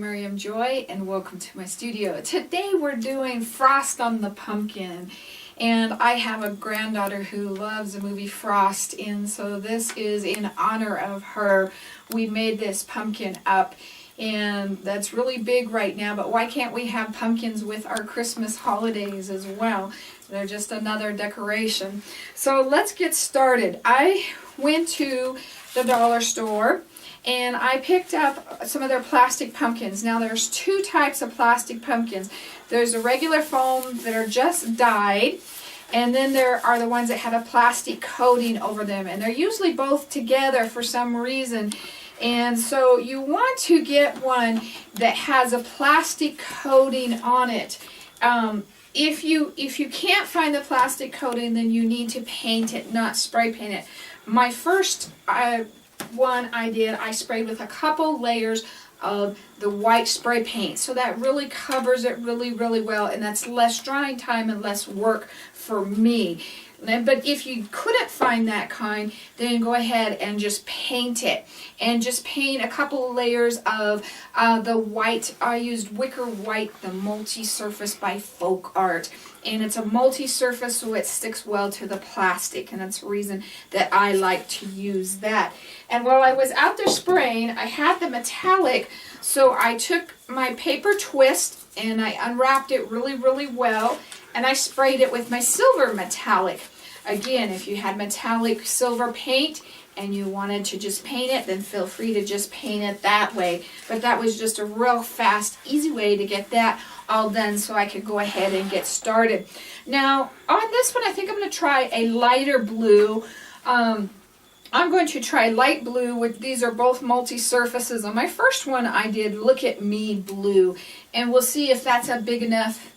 Miriam Joy, and welcome to my studio. Today we're doing Frost on the Pumpkin, and I have a granddaughter who loves the movie Frost, and so this is in honor of her. We made this pumpkin up, and that's really big right now, but why can't we have pumpkins with our Christmas holidays as well? They're just another decoration. So let's get started. I went to the dollar store and I picked up some of their plastic pumpkins. Now there's two types of plastic pumpkins. There's the regular foam that are just dyed, and then there are the ones that have a plastic coating over them, and they're usually both together for some reason. And so you want to get one that has a plastic coating on it. If you can't find the plastic coating, then you need to paint it, not spray paint it. My first one I sprayed with a couple layers of the white spray paint, so that really covers it really well, and that's less drying time and less work for me. But if you couldn't find that kind, then go ahead and just paint it. And just paint a couple of layers of the white. I used Wicker White, the multi-surface by Folk Art. And it's a multi-surface, so it sticks well to the plastic. And that's the reason that I like to use that. And while I was out there spraying, I had the metallic. So I took my paper twist and I unwrapped it really well. And I sprayed it with my silver metallic. Again, if you had metallic silver paint and you wanted to just paint it, then feel free to just paint it that way. But that was just a real fast, easy way to get that all done so I could go ahead and get started. Now, on this one, I think I'm going to try a lighter blue. I'm going to try light blue. These are both multi-surfaces. On my first one, I did Look at Me blue. And we'll see if that's a big enough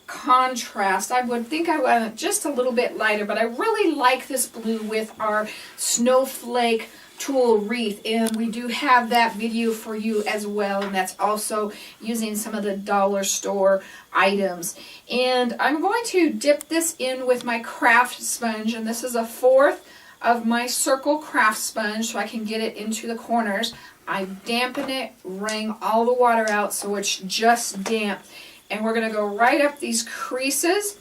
contrast. I would think I went just a little bit lighter, but I really like this blue with our snowflake tulle wreath, and we do have that video for you as well, and that's also using some of the dollar store items. And I'm going to dip this in with my craft sponge, and this is a fourth of my circle craft sponge so I can get it into the corners. I dampen it, wring all the water out so it's just damp. And we're going to go right up these creases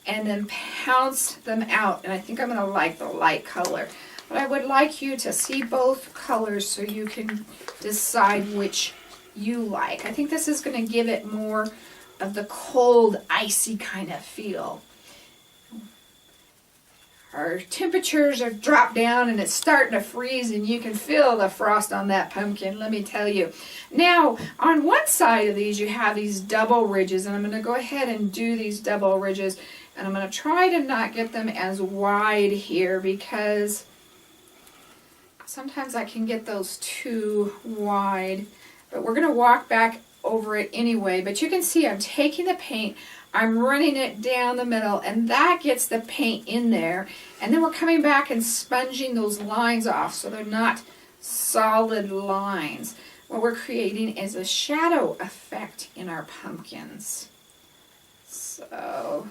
and then pounce them out. And I think I'm going to like the light color. But I would like you to see both colors so you can decide which you like. I think this is going to give it more of the cold, icy kind of feel. Our temperatures are dropped down and it's starting to freeze, and you can feel the frost on that pumpkin, let me tell you. Now, on one side of these you have these double ridges, and I'm going to go ahead and do these double ridges, and I'm going to try to not get them as wide here because sometimes I can get those too wide. But we're going to walk back over it anyway. But you can see I'm taking the paint, I'm running it down the middle, and that gets the paint in there. And then we're coming back and sponging those lines off so they're not solid lines. What we're creating is a shadow effect in our pumpkins. So,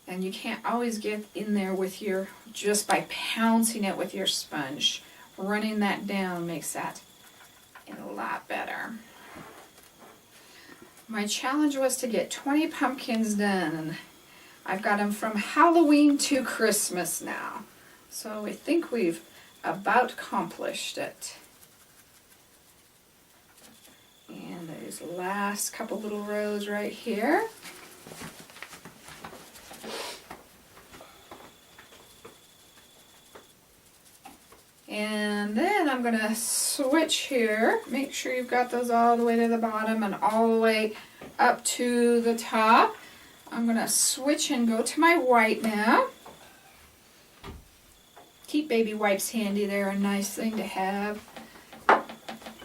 and you can't always get in there with your, just by pouncing it with your sponge. Running that down makes that a lot better. My challenge was to get 20 pumpkins done, and I've got them from Halloween to Christmas now. So I think we've about accomplished it. And these last couple little rows right here. And then I'm going to switch here. Make sure you've got those all the way to the bottom and all the way up to the top. I'm going to switch and go to my white now. Keep baby wipes handy. They're a nice thing to have.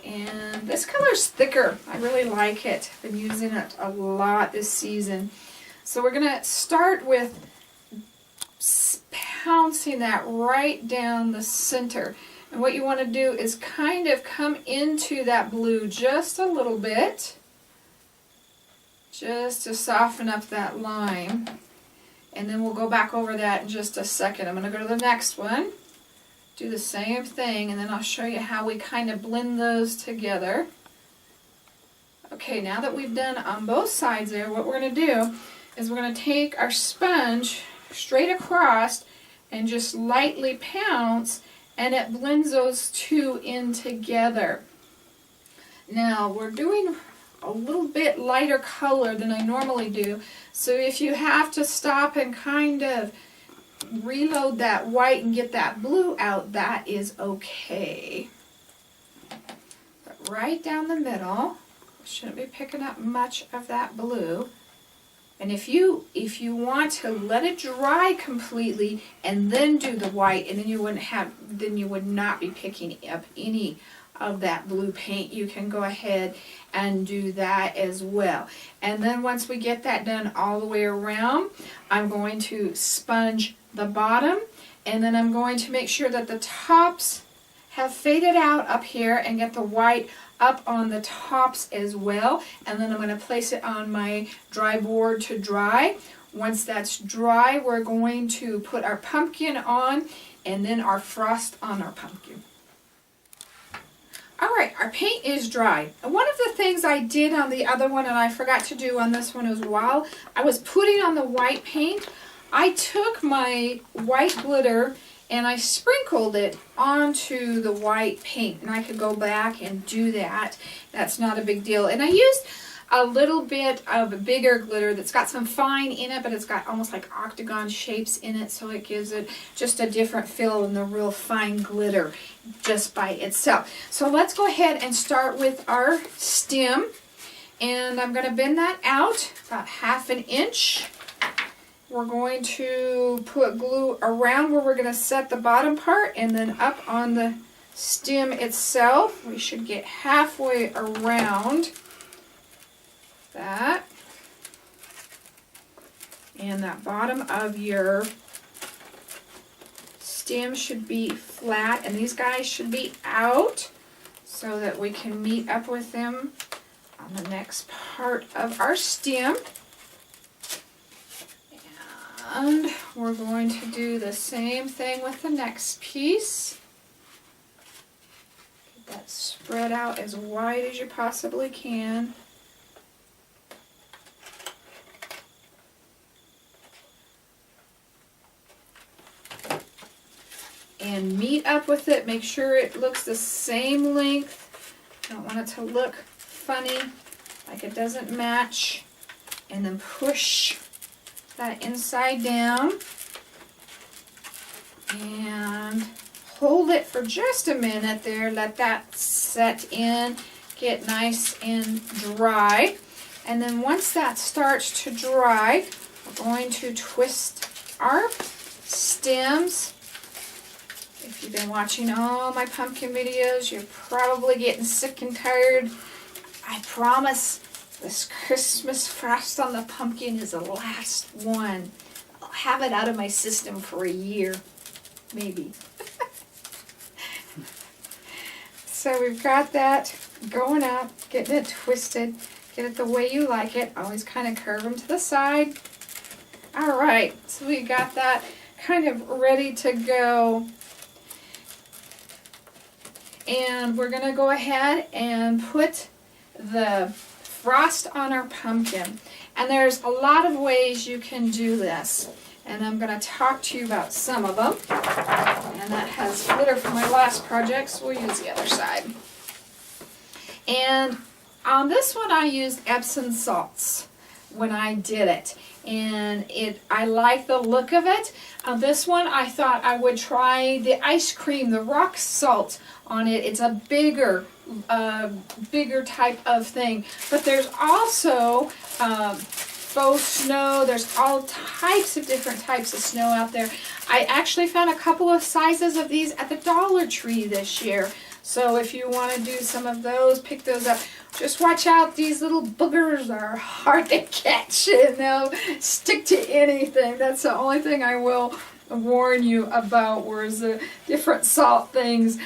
And this color's thicker. I really like it. I've been using it a lot this season. So we're going to start with pouncing that right down the center. And what you want to do is kind of come into that blue just a little bit, just to soften up that line. And then we'll go back over that in just a second. I'm going to go to the next one. do the same thing, and then I'll show you how we kind of blend those together. Okay, now that we've done on both sides there, what we're going to do is we're going to take our sponge straight across and just lightly pounce, and it blends those two in together. Now we're doing a little bit lighter color than I normally do, so if you have to stop and kind of reload that white and get that blue out, that is okay. But right down the middle, shouldn't be picking up much of that blue. And if you want to let it dry completely and then do the white, and then you would not be picking up any of that blue paint, you can go ahead and do that as well. And then once we get that done all the way around, I'm going to sponge the bottom, and then I'm going to make sure that the tops have faded out up here and get the white up on the tops as well. And then I'm going to place it on my dry board to dry. Once that's dry, we're going to put our pumpkin on and then our frost on our pumpkin. Alright, our paint is dry. And one of the things I did on the other one and I forgot to do on this one as well, I was putting on the white paint, I took my white glitter and I sprinkled it onto the white paint, and I could go back and do that. That's not a big deal. And I used a little bit of bigger glitter that's got some fine in it, but it's got almost like octagon shapes in it, so it gives it just a different feel than the real fine glitter just by itself. So let's go ahead and start with our stem, and I'm going to bend that out about 1/2 inch. We're going to put glue around where we're going to set the bottom part, and then up on the stem itself. We should get halfway around that. And that bottom of your stem should be flat, and these guys should be out so that we can meet up with them on the next part of our stem. And we're going to do the same thing with the next piece. Get that spread out as wide as you possibly can. And meet up with it. Make sure it looks the same length. Don't want it to look funny, like it doesn't match. And then push that inside down and hold it for just a minute there. Let that set in, get nice and dry. And then once that starts to dry, we're going to twist our stems. If you've been watching all my pumpkin videos, you're probably getting sick and tired. I promise this Christmas frost on the pumpkin is the last one. I'll have it out of my system for a year, maybe. So we've got that going up, getting it twisted, get it the way you like it. Always kind of curve them to the side. Alright, so we got that kind of ready to go. And we're going to go ahead and put the frost on our pumpkin. And there's a lot of ways you can do this. And I'm going to talk to you about some of them. And that has glitter from my last project, so we'll use the other side. And on this one I used Epsom salts when I did it. And I like the look of it. On this one I thought I would try the ice cream, the rock salt on it. It's a bigger type of thing. But there's also faux snow. There's all types of different types of snow out there. I actually found a couple of sizes of these at the Dollar Tree this year. So if you want to do some of those, pick those up. Just watch out, these little boogers are hard to catch and they'll stick to anything. That's the only thing I will warn you about, whereas the different salt things,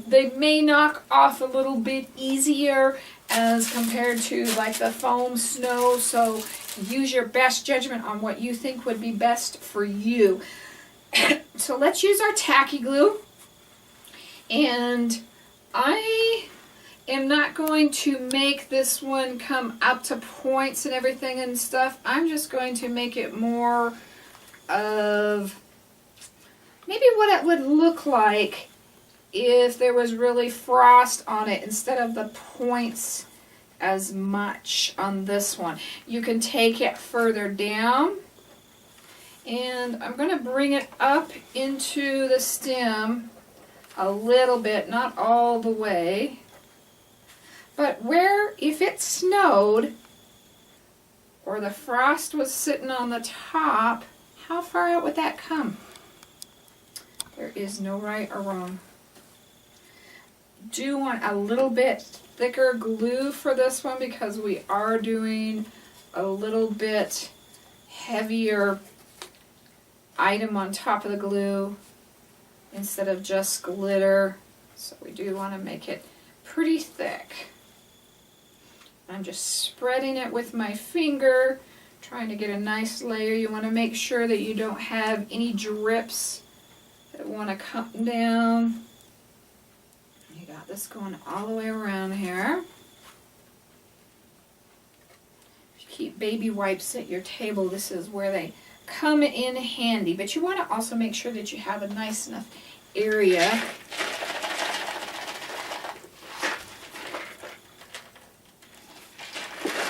they may knock off a little bit easier as compared to like the foam snow, so use your best judgment on what you think would be best for you. So let's use our tacky glue. And I am not going to make this one come up to points and everything and stuff. I'm just going to make it more of maybe what it would look like if there was really frost on it instead of the points as much on this one. You can take it further down, and I'm going to bring it up into the stem a little bit, not all the way, but where if it snowed or the frost was sitting on the top, how far out would that come? There is no right or wrong. Do want a little bit thicker glue for this one because we are doing a little bit heavier item on top of the glue instead of just glitter. So we do want to make it pretty thick. I'm just spreading it with my finger, trying to get a nice layer. You want to make sure that you don't have any drips that want to come down. You got this going all the way around here. If you keep baby wipes at your table, this is where they come in handy. But you want to also make sure that you have a nice enough area.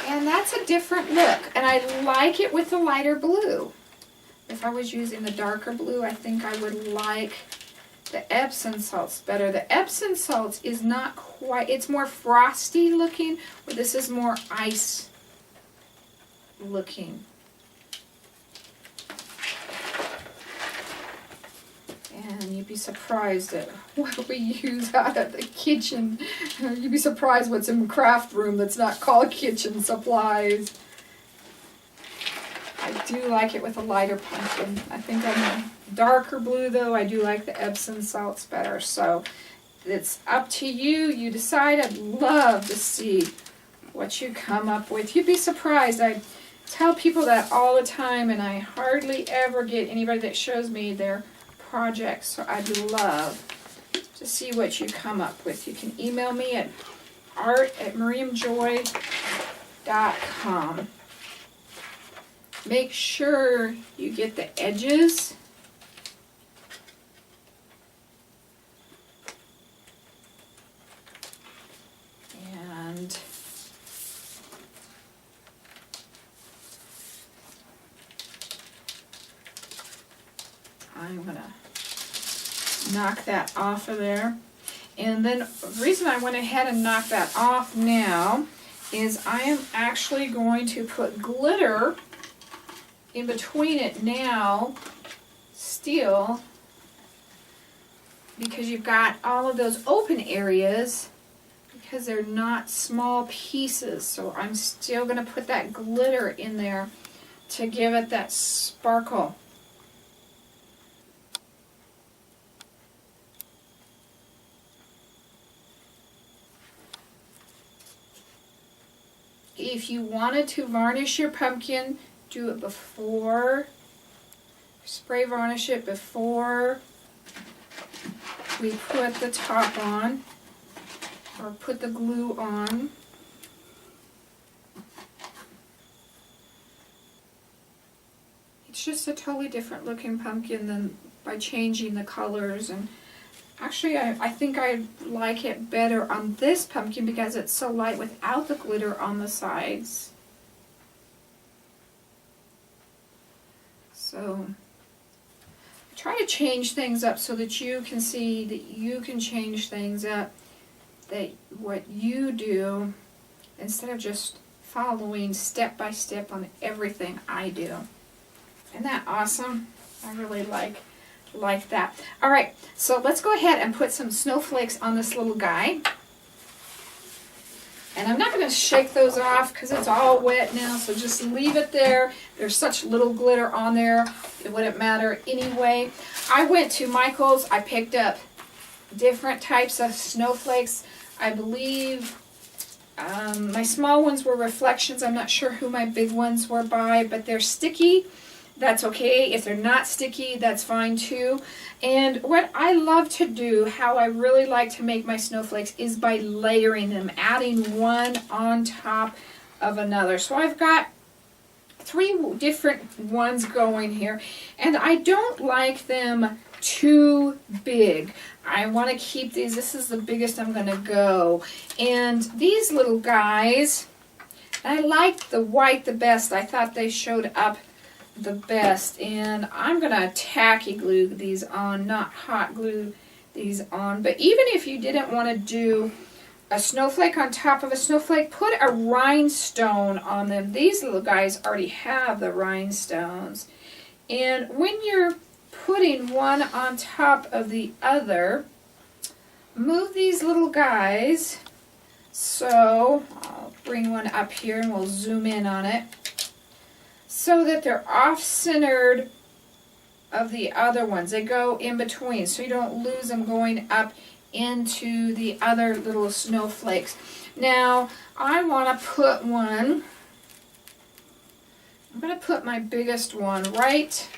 And that's a different look. And I like it with the lighter blue. If I was using the darker blue, I think I would like the Epsom salts better. The Epsom salts is not quite, it's more frosty looking, but this is more ice looking. And you'd be surprised at what we use out of the kitchen. You'd be surprised what's in craft room that's not called kitchen supplies. I do like it with a lighter pumpkin. I think on the darker blue though, I do like the Epsom salts better. So it's up to you. You decide. I'd love to see what you come up with. You'd be surprised. I tell people that all the time, and I hardly ever get anybody that shows me their projects. So I'd love to see what you come up with. You can email me at art@miriamjoy.com. Make sure you get the edges. And I'm going to knock that off of there. And then the reason I went ahead and knocked that off now is I am actually going to put glitter in between it now, still, because you've got all of those open areas, because they're not small pieces. So I'm still going to put that glitter in there to give it that sparkle. If you wanted to varnish your pumpkin, do it before, spray varnish it before we put the top on, or put the glue on. It's just a totally different looking pumpkin than by changing the colors. And actually I think I like it better on this pumpkin because it's so light without the glitter on the sides. So I try to change things up so that you can see that you can change things up, that what you do, instead of just following step by step on everything I do. Isn't that awesome? I really like that. All right, so let's go ahead and put some snowflakes on this little guy. And I'm not going to shake those off because it's all wet now, so just leave it there. There's such little glitter on there, it wouldn't matter anyway. I went to Michael's. I picked up different types of snowflakes. I believe my small ones were Reflections. I'm not sure who my big ones were by, but they're sticky. that's okay. If they're not sticky, that's fine too. And what I love to do, how I really like to make my snowflakes, is by layering them, adding one on top of another. So I've got 3 different ones going here, and I don't like them too big. I want to keep these, this is the biggest I'm going to go. And these little guys, I liked the white the best. I thought they showed up the best, and I'm going to tacky glue these on, not hot glue these on. But even if you didn't want to do a snowflake on top of a snowflake, put a rhinestone on them. These little guys already have the rhinestones. And when you're putting one on top of the other, move these little guys. So I'll bring one up here and we'll zoom in on it, so that they're off-centered of the other ones. They go in between, so you don't lose them going up into the other little snowflakes. Now, I want to put one, I'm going to put my biggest one right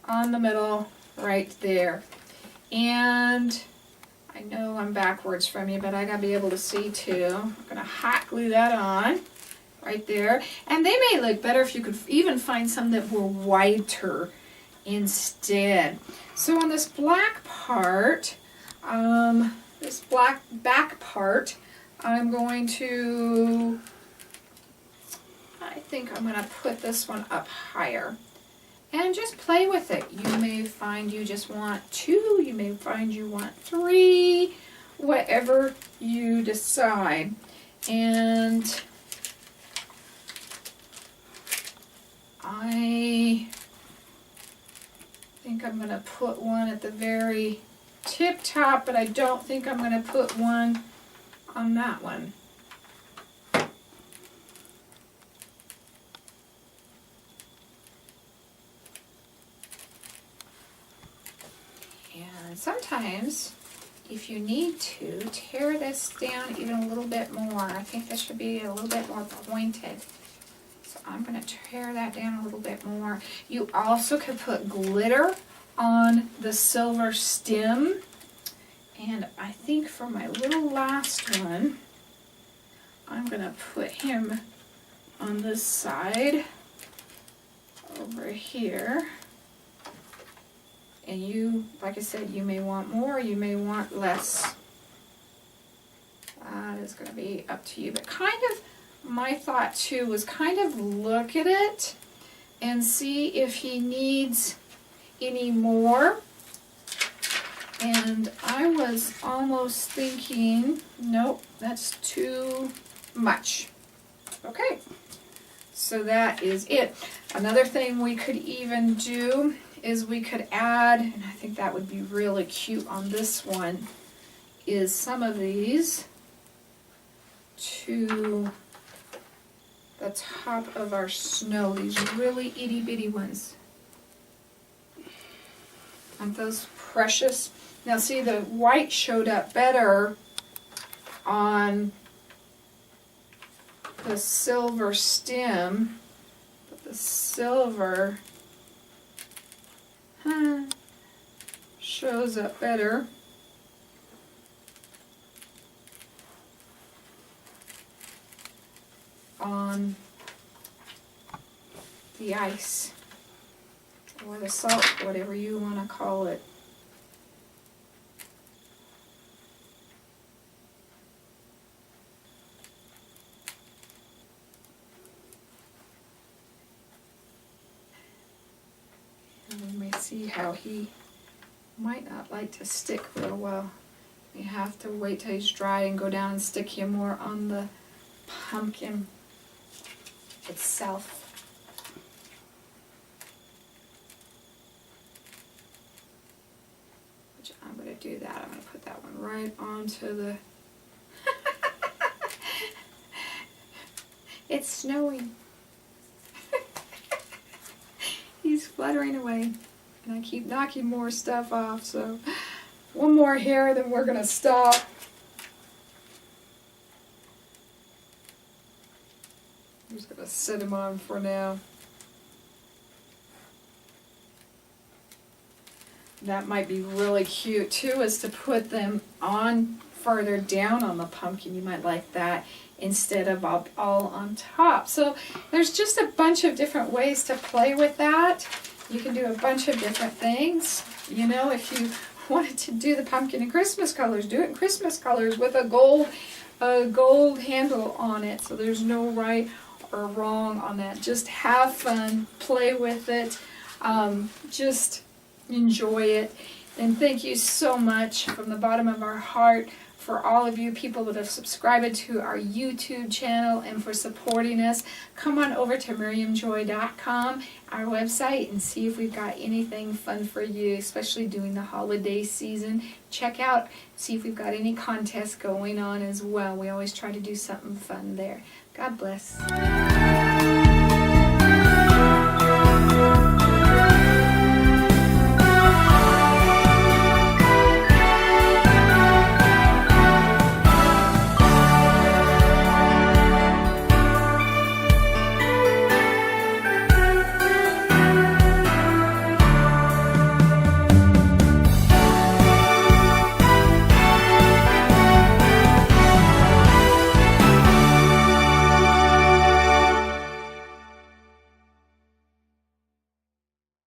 on the middle, right there. And I know I'm backwards from you, but I got to be able to see too. I'm going to hot glue that on right there. And they may look better if you could even find some that were whiter instead. So on this black part, this black back part, I'm going to, I think I'm going to put this one up higher. And just play with it. You may find you just want 2, you may find you want 3, whatever you decide. And I think I'm going to put one at the very tip top, but I don't think I'm going to put one on that one. And sometimes, if you need to, tear this down even a little bit more. I think this should be a little bit more pointed. So I'm going to tear that down a little bit more. You also could put glitter on the silver stem. And I think for my little last one, I'm going to put him on this side over here. And you, like I said, you may want more, you may want less. That is going to be up to you. But kind of, my thought too was kind of look at it and see if he needs any more. And I was almost thinking, nope, that's too much. Okay, so that is it. Another thing we could even do is we could add, and I think that would be really cute on this one, is some of these to the top of our snow, these really itty bitty ones. Aren't those precious? Now see, the white showed up better on the silver stem, but the silver shows up better on the ice or the salt, whatever you want to call it. And we may see how he might not like to stick real well. You have to wait till he's dry and go down and stick him more on the pumpkin itself. Which I'm going to do that. I'm going to put that one right onto the... It's snowing. He's fluttering away. And I keep knocking more stuff off, so one more here, then we're going to stop. I'm just going to set him on for now. that might be really cute too, is to put them on further down on the pumpkin. You might like that instead of up all on top. So there's just a bunch of different ways to play with that. You can do a bunch of different things. You know, if you wanted to do the pumpkin in Christmas colors, do it in Christmas colors with a gold handle on it. So there's no right or wrong on that. Just have fun, play with it, just enjoy it. And thank you so much from the bottom of our heart for all of you people that have subscribed to our YouTube channel and for supporting us. Come on over to miriamjoy.com, our website, and see if we've got anything fun for you, especially during the holiday season. Check out, see if we've got any contests going on as well. We always try to do something fun there. God bless.